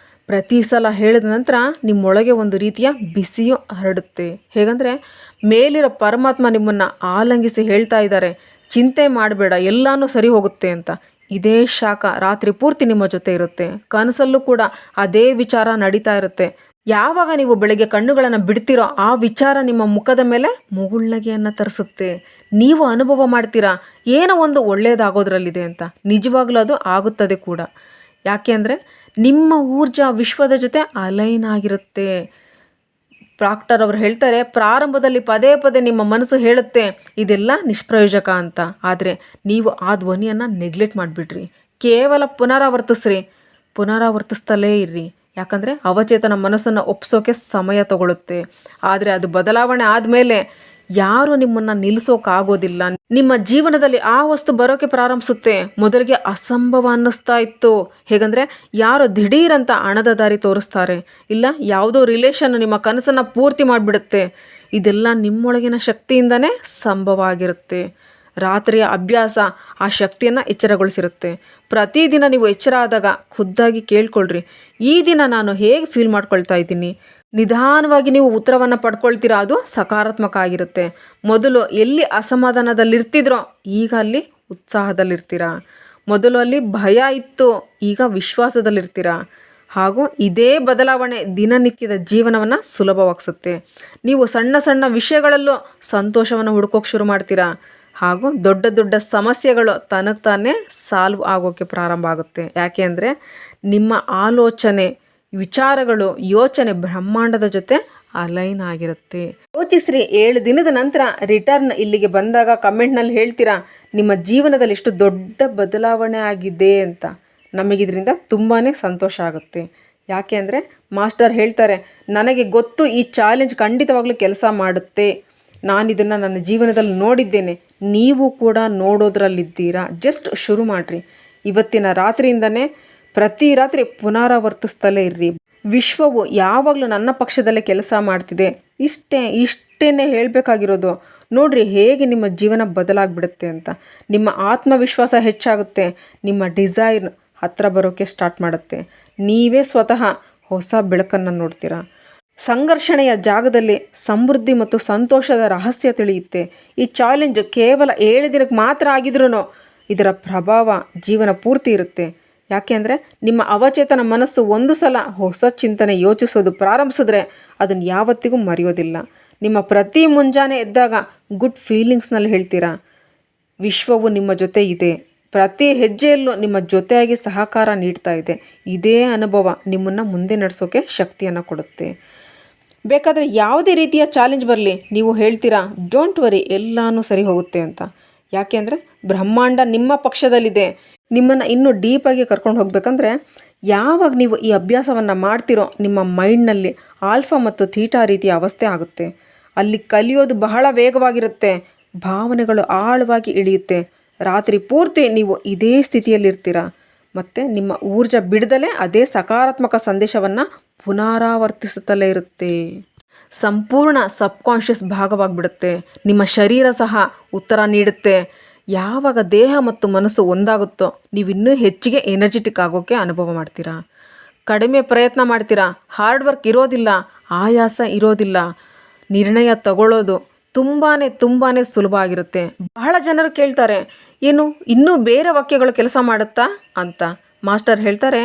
ಪ್ರತಿ ಸಲ ಹೇಳಿದ ನಂತರ ನಿಮ್ಮೊಳಗೆ ಒಂದು ರೀತಿಯ ಬಿಸಿಯು ಹರಡುತ್ತೆ. ಹೇಗಂದರೆ ಮೇಲಿರೋ ಪರಮಾತ್ಮ ನಿಮ್ಮನ್ನು ಆಲಂಗಿಸಿ ಹೇಳ್ತಾ ಇದ್ದಾರೆ, ಚಿಂತೆ ಮಾಡಬೇಡ, ಎಲ್ಲನೂ ಸರಿ ಹೋಗುತ್ತೆ ಅಂತ. ಇದೇ ಶಾಖ ರಾತ್ರಿ ಪೂರ್ತಿ ನಿಮ್ಮ ಜೊತೆ ಇರುತ್ತೆ. ಕನಸಲ್ಲೂ ಕೂಡ ಅದೇ ವಿಚಾರ ನಡೀತಾ ಇರುತ್ತೆ. ಯಾವಾಗ ನೀವು ಬೆಳಗ್ಗೆ ಕಣ್ಣುಗಳನ್ನು ಬಿಡ್ತೀರೋ ಆ ವಿಚಾರ ನಿಮ್ಮ ಮುಖದ ಮೇಲೆ ಮುಗುಳ್ನಗೆಯನ್ನು ತರಿಸುತ್ತೆ. ನೀವು ಅನುಭವ ಮಾಡ್ತೀರಾ ಏನೋ ಒಂದು ಒಳ್ಳೆಯದಾಗೋದ್ರಲ್ಲಿದೆ ಅಂತ. ನಿಜವಾಗ್ಲೂ ಅದು ಆಗುತ್ತದೆ ಕೂಡ. ಯಾಕೆ ಅಂದರೆ ನಿಮ್ಮ ಊರ್ಜಾ ವಿಶ್ವದ ಜೊತೆ ಅಲೈನ್ ಆಗಿರುತ್ತೆ. ಪ್ರಾಕ್ಟರ್ ಅವರು ಹೇಳ್ತಾರೆ, ಪ್ರಾರಂಭದಲ್ಲಿ ಪದೇ ಪದೇ ನಿಮ್ಮ ಮನಸ್ಸು ಹೇಳುತ್ತೆ ಇದೆಲ್ಲ ನಿಷ್ಪ್ರಯೋಜಕ ಅಂತ. ಆದರೆ ನೀವು ಆ ಧ್ವನಿಯನ್ನು ನೆಗ್ಲೆಕ್ಟ್ ಮಾಡಿಬಿಡ್ರಿ. ಕೇವಲ ಪುನರಾವರ್ತಿಸ್ತಲೇ ಇರ್ರಿ. ಯಾಕಂದರೆ ಅವಚೇತನ ಮನಸ್ಸನ್ನು ಒಪ್ಸೋಕೆ ಸಮಯ ತಗೊಳುತ್ತೆ. ಆದರೆ ಅದು ಬದಲಾವಣೆ ಆದಮೇಲೆ ಯಾರು ನಿಮ್ಮನ್ನು ನಿಲ್ಲಿಸೋಕ್ಕಾಗೋದಿಲ್ಲ. ನಿಮ್ಮ ಜೀವನದಲ್ಲಿ ಆ ವಸ್ತು ಬರೋಕ್ಕೆ ಪ್ರಾರಂಭಿಸುತ್ತೆ. ಮೊದಲಿಗೆ ಅಸಂಭವ ಅನ್ನಿಸ್ತಾ ಇತ್ತು. ಹೇಗಂದರೆ ಯಾರೋ ದಿಢೀರಂತ ಹಣದ ದಾರಿ ತೋರಿಸ್ತಾರೆ, ಇಲ್ಲ ಯಾವುದೋ ರಿಲೇಷನ್ ನಿಮ್ಮ ಕನಸನ್ನು ಪೂರ್ತಿ ಮಾಡಿಬಿಡುತ್ತೆ. ಇದೆಲ್ಲ ನಿಮ್ಮೊಳಗಿನ ಶಕ್ತಿಯಿಂದನೇ ಸಂಭವ ಆಗಿರುತ್ತೆ. ರಾತ್ರಿಯ ಅಭ್ಯಾಸ ಆ ಶಕ್ತಿಯನ್ನು ಎಚ್ಚರಗೊಳಿಸಿರುತ್ತೆ. ಪ್ರತಿದಿನ ನೀವು ಎಚ್ಚರ ಆದಾಗ ಖುದ್ದಾಗಿ ಕೇಳ್ಕೊಳ್ರಿ, ಈ ದಿನ ನಾನು ಹೇಗೆ ಫೀಲ್ ಮಾಡ್ಕೊಳ್ತಾ ಇದ್ದೀನಿ. ನಿಧಾನವಾಗಿ ನೀವು ಉತ್ತರವನ್ನು ಪಡ್ಕೊಳ್ತೀರಾ. ಅದು ಸಕಾರಾತ್ಮಕ ಆಗಿರುತ್ತೆ. ಮೊದಲು ಎಲ್ಲಿ ಅಸಮಾಧಾನದಲ್ಲಿರ್ತಿದ್ರೋ ಈಗ ಅಲ್ಲಿ ಉತ್ಸಾಹದಲ್ಲಿರ್ತೀರಾ. ಮೊದಲು ಅಲ್ಲಿ ಭಯ ಇತ್ತು, ಈಗ ವಿಶ್ವಾಸದಲ್ಲಿರ್ತೀರಾ. ಹಾಗೂ ಇದೇ ಬದಲಾವಣೆ ದಿನನಿತ್ಯದ ಜೀವನವನ್ನು ಸುಲಭವಾಗಿಸುತ್ತೆ. ನೀವು ಸಣ್ಣ ಸಣ್ಣ ವಿಷಯಗಳಲ್ಲೂ ಸಂತೋಷವನ್ನು ಹುಡ್ಕೋಕೆ ಶುರು ಮಾಡ್ತೀರಾ. ಹಾಗೂ ದೊಡ್ಡ ದೊಡ್ಡ ಸಮಸ್ಯೆಗಳು ತನಗೆ ತಾನೇ ಸಾಲ್ವ್ ಆಗೋಕ್ಕೆ ಪ್ರಾರಂಭ ಆಗುತ್ತೆ. ಯಾಕೆ ಅಂದರೆ ನಿಮ್ಮ ಆಲೋಚನೆ, ವಿಚಾರಗಳು, ಯೋಚನೆ ಬ್ರಹ್ಮಾಂಡದ ಜೊತೆ ಅಲೈನ್ ಆಗಿರುತ್ತೆ. ಯೋಚಿಸ್ರಿ. 7 ದಿನದ ನಂತರ ರಿಟರ್ನ್ ಇಲ್ಲಿಗೆ ಬಂದಾಗ ಕಮೆಂಟ್ನಲ್ಲಿ ಹೇಳ್ತೀರಾ ನಿಮ್ಮ ಜೀವನದಲ್ಲಿ ಎಷ್ಟು ದೊಡ್ಡ ಬದಲಾವಣೆ ಆಗಿದೆ ಅಂತ. ನಮಗಿದ್ರಿಂದ ತುಂಬಾ ಸಂತೋಷ ಆಗುತ್ತೆ. ಯಾಕೆ ಅಂದರೆ ಮಾಸ್ಟರ್ ಹೇಳ್ತಾರೆ, ನನಗೆ ಗೊತ್ತು ಈ ಚಾಲೆಂಜ್ ಖಂಡಿತವಾಗ್ಲೂ ಕೆಲಸ ಮಾಡುತ್ತೆ. ನಾನಿದನ್ನು ನನ್ನ ಜೀವನದಲ್ಲಿ ನೋಡಿದ್ದೇನೆ, ನೀವು ಕೂಡ ನೋಡೋದ್ರಲ್ಲಿದ್ದೀರಾ. ಜಸ್ಟ್ ಶುರು ಮಾಡಿರಿ. ಇವತ್ತಿನ ರಾತ್ರಿಯಿಂದನೇ ಪ್ರತಿ ರಾತ್ರಿ ಪುನರಾವರ್ತಿಸ್ತಲೇ ಇರ್ರಿ. ವಿಶ್ವವು ಯಾವಾಗಲೂ ನನ್ನ ಪಕ್ಷದಲ್ಲೇ ಕೆಲಸ ಮಾಡ್ತಿದೆ. ಇಷ್ಟೇನೆ ಹೇಳಬೇಕಾಗಿರೋದು. ನೋಡ್ರಿ ಹೇಗೆ ನಿಮ್ಮ ಜೀವನ ಬದಲಾಗ್ಬಿಡುತ್ತೆ ಅಂತ. ನಿಮ್ಮ ಆತ್ಮವಿಶ್ವಾಸ ಹೆಚ್ಚಾಗುತ್ತೆ. ನಿಮ್ಮ ಡಿಸೈರ್ ಹತ್ತಿರ ಬರೋಕ್ಕೆ ಸ್ಟಾರ್ಟ್ ಮಾಡುತ್ತೆ. ನೀವೇ ಸ್ವತಃ ಹೊಸ ಬೆಳಕನ್ನು ನೋಡ್ತೀರಾ. ಸಂಘರ್ಷಣೆಯ ಜಾಗದಲ್ಲಿ ಸಮೃದ್ಧಿ ಮತ್ತು ಸಂತೋಷದ ರಹಸ್ಯ ತಿಳಿಯುತ್ತೆ. ಈ ಚಾಲೆಂಜ್ ಕೇವಲ 7 ದಿನಕ್ಕೆ ಮಾತ್ರ ಆಗಿದ್ರೂ ಇದರ ಪ್ರಭಾವ ಜೀವನ ಪೂರ್ತಿ ಇರುತ್ತೆ. ಯಾಕೆ ಅಂದರೆ ನಿಮ್ಮ ಅವಚೇತನ ಮನಸ್ಸು ಒಂದು ಸಲ ಹೊಸ ಚಿಂತನೆ ಯೋಚಿಸೋದು ಪ್ರಾರಂಭಿಸಿದ್ರೆ ಅದನ್ನು ಯಾವತ್ತಿಗೂ ಮರೆಯೋದಿಲ್ಲ. ನಿಮ್ಮ ಪ್ರತಿ ಮುಂಜಾನೆ ಎದ್ದಾಗ ಗುಡ್ ಫೀಲಿಂಗ್ಸ್ನಲ್ಲಿ ಹೇಳ್ತೀರಾ, ವಿಶ್ವವು ನಿಮ್ಮ ಜೊತೆ ಇದೆ, ಪ್ರತಿ ಹೆಜ್ಜೆಯಲ್ಲೂ ನಿಮ್ಮ ಜೊತೆಯಾಗಿ ಸಹಕಾರ ನೀಡ್ತಾ ಇದೆ. ಇದೇ ಅನುಭವ ನಿಮ್ಮನ್ನು ಮುಂದೆ ನಡೆಸೋಕೆ ಶಕ್ತಿಯನ್ನು ಕೊಡುತ್ತೆ. ಬೇಕಾದರೆ ಯಾವುದೇ ರೀತಿಯ ಚಾಲೆಂಜ್ ಬರಲಿ, ನೀವು ಹೇಳ್ತೀರಾ ಡೋಂಟ್ ವರಿ, ಎಲ್ಲನೂ ಸರಿ ಹೋಗುತ್ತೆ ಅಂತ. ಯಾಕೆ ಅಂದರೆ ಬ್ರಹ್ಮಾಂಡ ನಿಮ್ಮ ಪಕ್ಷದಲ್ಲಿದೆ. ನಿಮ್ಮನ್ನು ಇನ್ನೂ ಡೀಪಾಗಿ ಕರ್ಕೊಂಡು ಹೋಗಬೇಕಂದ್ರೆ ಯಾವಾಗ ನೀವು ಈ ಅಭ್ಯಾಸವನ್ನು ಮಾಡ್ತಿರೋ ನಿಮ್ಮ ಮೈಂಡ್ನಲ್ಲಿ ಆಲ್ಫಾ ಮತ್ತು ಥೀಟಾ ರೀತಿಯ ಅವಸ್ಥೆ ಆಗುತ್ತೆ. ಅಲ್ಲಿ ಕಲಿಯೋದು ಬಹಳ ವೇಗವಾಗಿರುತ್ತೆ, ಭಾವನೆಗಳು ಆಳವಾಗಿ ಇಳಿಯುತ್ತೆ. ರಾತ್ರಿ ಪೂರ್ತಿ ನೀವು ಇದೇ ಸ್ಥಿತಿಯಲ್ಲಿರ್ತೀರ ಮತ್ತು ನಿಮ್ಮ ಊರ್ಜ ಬಿಡದಲೇ ಅದೇ ಸಕಾರಾತ್ಮಕ ಸಂದೇಶವನ್ನು ಪುನರಾವರ್ತಿಸುತ್ತಲೇ ಇರುತ್ತೆ. ಸಂಪೂರ್ಣ ಸಬ್ಕಾನ್ಷಿಯಸ್ ಭಾಗವಾಗಿಬಿಡುತ್ತೆ. ನಿಮ್ಮ ಶರೀರ ಸಹ ಉತ್ತರ ನೀಡುತ್ತೆ. ಯಾವಾಗ ದೇಹ ಮತ್ತು ಮನಸ್ಸು ಒಂದಾಗುತ್ತೋ ನೀವು ಇನ್ನೂ ಹೆಚ್ಚಿಗೆ ಎನರ್ಜೆಟಿಕ್ ಆಗೋಕ್ಕೆ ಅನುಭವ ಮಾಡ್ತೀರಾ. ಕಡಿಮೆ ಪ್ರಯತ್ನ ಮಾಡ್ತೀರಾ, ಹಾರ್ಡ್ ವರ್ಕ್ ಇರೋದಿಲ್ಲ, ಆಯಾಸ ಇರೋದಿಲ್ಲ. ನಿರ್ಣಯ ತಗೊಳ್ಳೋದು ತುಂಬಾ ಸುಲಭ ಆಗಿರುತ್ತೆ. ಬಹಳ ಜನರು ಕೇಳ್ತಾರೆ, ಏನು ಇನ್ನೂ ಬೇರೆ ವಾಕ್ಯಗಳು ಕೆಲಸ ಮಾಡುತ್ತಾ ಅಂತ. ಮಾಸ್ಟರ್ ಹೇಳ್ತಾರೆ,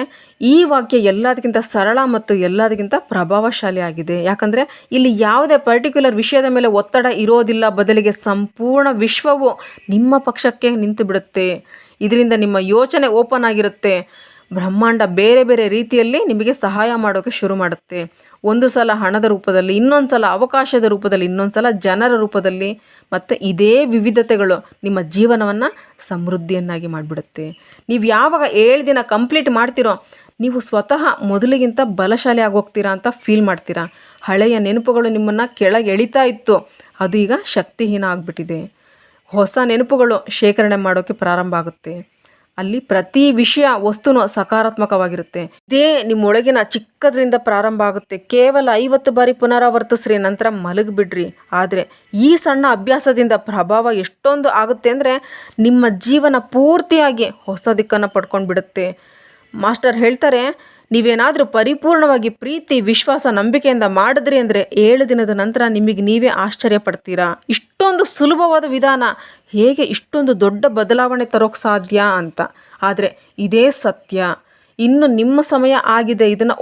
ಈ ವಾಕ್ಯ ಎಲ್ಲದಕ್ಕಿಂತ ಸರಳ ಮತ್ತು ಎಲ್ಲದಕ್ಕಿಂತ ಪ್ರಭಾವಶಾಲಿ ಆಗಿದೆ. ಯಾಕಂದರೆ ಇಲ್ಲಿ ಯಾವುದೇ ಪರ್ಟಿಕ್ಯುಲರ್ ವಿಷಯದ ಮೇಲೆ ಒತ್ತಡ ಇರೋದಿಲ್ಲ, ಬದಲಿಗೆ ಸಂಪೂರ್ಣ ವಿಶ್ವವು ನಿಮ್ಮ ಪಕ್ಷಕ್ಕೆ ನಿಂತು ಬಿಡುತ್ತೆ. ಇದರಿಂದ ನಿಮ್ಮ ಯೋಚನೆ ಓಪನ್ ಆಗಿರುತ್ತೆ. ಬ್ರಹ್ಮಾಂಡ ಬೇರೆ ಬೇರೆ ರೀತಿಯಲ್ಲಿ ನಿಮಗೆ ಸಹಾಯ ಮಾಡೋಕ್ಕೆ ಶುರು ಮಾಡುತ್ತೆ. ಒಂದು ಸಲ ಹಣದ ರೂಪದಲ್ಲಿ, ಇನ್ನೊಂದು ಸಲ ಅವಕಾಶದ ರೂಪದಲ್ಲಿ, ಇನ್ನೊಂದು ಸಲ ಜನರ ರೂಪದಲ್ಲಿ. ಮತ್ತು ಇದೇ ವಿವಿಧತೆಗಳು ನಿಮ್ಮ ಜೀವನವನ್ನು ಸಮೃದ್ಧಿಯನ್ನಾಗಿ ಮಾಡಿಬಿಡುತ್ತೆ. ನೀವು ಯಾವಾಗ 7 ದಿನ ಕಂಪ್ಲೀಟ್ ಮಾಡ್ತೀರೋ ನೀವು ಸ್ವತಃ ಮೊದಲಿಗಿಂತ ಬಲಶಾಲಿ ಆಗೋಗ್ತೀರಾ ಅಂತ ಫೀಲ್ ಮಾಡ್ತೀರಾ. ಹಳೆಯ ನೆನಪುಗಳು ನಿಮ್ಮನ್ನು ಕೆಳಗೆ ಎಳಿತಾ ಇತ್ತು, ಅದು ಈಗ ಶಕ್ತಿಹೀನ ಆಗಿಬಿಟ್ಟಿದೆ. ಹೊಸ ನೆನಪುಗಳು ಶೇಖರಣೆ ಮಾಡೋಕ್ಕೆ ಪ್ರಾರಂಭ ಆಗುತ್ತೆ. ಅಲ್ಲಿ ಪ್ರತಿ ವಿಷಯ ವಸ್ತುನೂ ಸಕಾರಾತ್ಮಕವಾಗಿರುತ್ತೆ. ಇದೇ ನಿಮ್ಮೊಳಗಿನ ಚಿಕ್ಕದ್ರಿಂದ ಪ್ರಾರಂಭ ಆಗುತ್ತೆ. ಕೇವಲ 50 ಬಾರಿ ಪುನರಾವರ್ತಿಸ್ರಿ, ನಂತರ ಮಲಗಿಬಿಡ್ರಿ. ಆದರೆ ಈ ಸಣ್ಣ ಅಭ್ಯಾಸದಿಂದ ಪ್ರಭಾವ ಎಷ್ಟೊಂದು ಆಗುತ್ತೆ ಅಂದರೆ ನಿಮ್ಮ ಜೀವನ ಪೂರ್ತಿಯಾಗಿ ಹೊಸ ದಿಕ್ಕನ್ನು ಪಡ್ಕೊಂಡು ಬಿಡುತ್ತೆ. ಮಾಸ್ಟರ್ ಹೇಳ್ತಾರೆ, ನೀವೇನಾದರೂ ಪರಿಪೂರ್ಣವಾಗಿ ಪ್ರೀತಿ, ವಿಶ್ವಾಸ, ನಂಬಿಕೆಯಿಂದ ಮಾಡಿದ್ರಿ ಅಂದರೆ 7 ದಿನದ ನಂತರ ನಿಮಗೆ ನೀವೇ ಆಶ್ಚರ್ಯ ಪಡ್ತೀರಾ. ಇಷ್ಟೊಂದು ಸುಲಭವಾದ ವಿಧಾನ ಹೇಗೆ ಇಷ್ಟೊಂದು ದೊಡ್ಡ ಬದಲಾವಣೆ ತರೋಕ್ಕೆ ಸಾಧ್ಯ ಅಂತ. ಆದರೆ ಇದೇ ಸತ್ಯ. ಇನ್ನು ನಿಮ್ಮ ಸಮಯ ಆಗಿದೆ. ಇದನ್ನು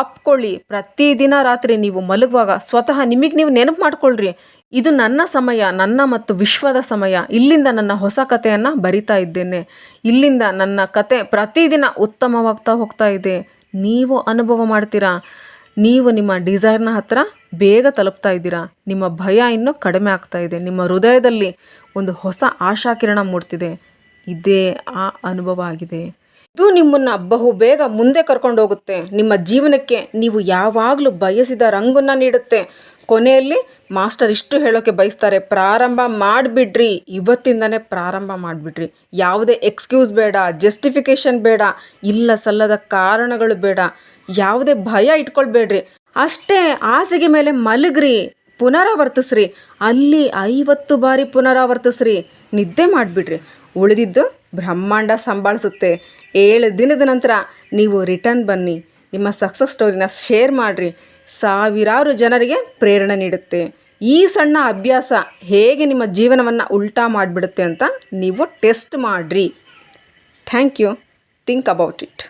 ಅಪ್ಕೊಳ್ಳಿ. ಪ್ರತಿದಿನ ರಾತ್ರಿ ನೀವು ಮಲಗುವಾಗ ಸ್ವತಃ ನಿಮಗೆ ನೀವು ನೆನಪು ಮಾಡ್ಕೊಳ್ರಿ, ಇದು ನನ್ನ ಸಮಯ, ನನ್ನ ಮತ್ತು ವಿಶ್ವದ ಸಮಯ. ಇಲ್ಲಿಂದ ನನ್ನ ಹೊಸ ಕಥೆಯನ್ನು ಬರಿತಾ ಇದ್ದೇನೆ. ಇಲ್ಲಿಂದ ನನ್ನ ಕತೆ ಪ್ರತಿದಿನ ಉತ್ತಮವಾಗ್ತಾ ಹೋಗ್ತಾ ಇದೆ. ನೀವು ಅನುಭವ ಮಾಡ್ತೀರಾ. ನೀವು ನಿಮ್ಮ ಡಿಸೈರ್ನ ಹತ್ರ ಬೇಗ ತಲುಪ್ತಾ ಇದ್ದೀರಾ. ನಿಮ್ಮ ಭಯ ಇನ್ನೂ ಕಡಿಮೆ ಆಗ್ತಾ ಇದೆ. ನಿಮ್ಮ ಹೃದಯದಲ್ಲಿ ಒಂದು ಹೊಸ ಆಶಾಕಿರಣ ಮೂಡ್ತಿದೆ. ಇದೇ ಆ ಅನುಭವ ಆಗಿದೆ. ಇದು ನಿಮ್ಮನ್ನು ಬಹು ಬೇಗ ಮುಂದೆ ಕರ್ಕೊಂಡು ಹೋಗುತ್ತೆ. ನಿಮ್ಮ ಜೀವನಕ್ಕೆ ನೀವು ಯಾವಾಗಲೂ ಬಯಸಿದ ರಂಗನ್ನು ನೀಡುತ್ತೆ. ಕೊನೆಯಲ್ಲಿ ಮಾಸ್ಟರ್ ಇಷ್ಟು ಹೇಳೋಕ್ಕೆ ಬಯಸ್ತಾರೆ, ಪ್ರಾರಂಭ ಮಾಡಿಬಿಡ್ರಿ. ಇವತ್ತಿಂದನೇ ಪ್ರಾರಂಭ ಮಾಡಿಬಿಡ್ರಿ. ಯಾವುದೇ ಎಕ್ಸ್ಕ್ಯೂಸ್ ಬೇಡ, ಜಸ್ಟಿಫಿಕೇಷನ್ ಬೇಡ, ಇಲ್ಲ ಸಲ್ಲದ ಕಾರಣಗಳು ಬೇಡ, ಯಾವುದೇ ಭಯ ಇಟ್ಕೊಳ್ಬೇಡ್ರಿ. ಅಷ್ಟೇ ಹಾಸಿಗೆ ಮೇಲೆ ಮಲಗ್ರಿ, ಪುನರಾವರ್ತಿಸ್ರಿ. ಅಲ್ಲಿ 50 ಬಾರಿ ಪುನರಾವರ್ತಿಸ್ರಿ, ನಿದ್ದೆ ಮಾಡಿಬಿಡ್ರಿ. ಉಳಿದಿದ್ದು ಬ್ರಹ್ಮಾಂಡ ಸಂಭಾಳಿಸುತ್ತೆ. 7 ದಿನದ ನಂತರ ನೀವು ರಿಟರ್ನ್ ಬನ್ನಿ, ನಿಮ್ಮ ಸಕ್ಸಸ್ ಸ್ಟೋರಿನ ಶೇರ್ ಮಾಡಿರಿ. ಸಾವಿರಾರು ಜನರಿಗೆ ಪ್ರೇರಣೆ ನೀಡುತ್ತೆ. ಈ ಸಣ್ಣ ಅಭ್ಯಾಸ ಹೇಗೆ ನಿಮ್ಮ ಜೀವನವನ್ನು ಉಲ್ಟಾ ಮಾಡಿಬಿಡುತ್ತೆ ಅಂತ ನೀವು ಟೆಸ್ಟ್ ಮಾಡಿರಿ. Thank you. Think about it.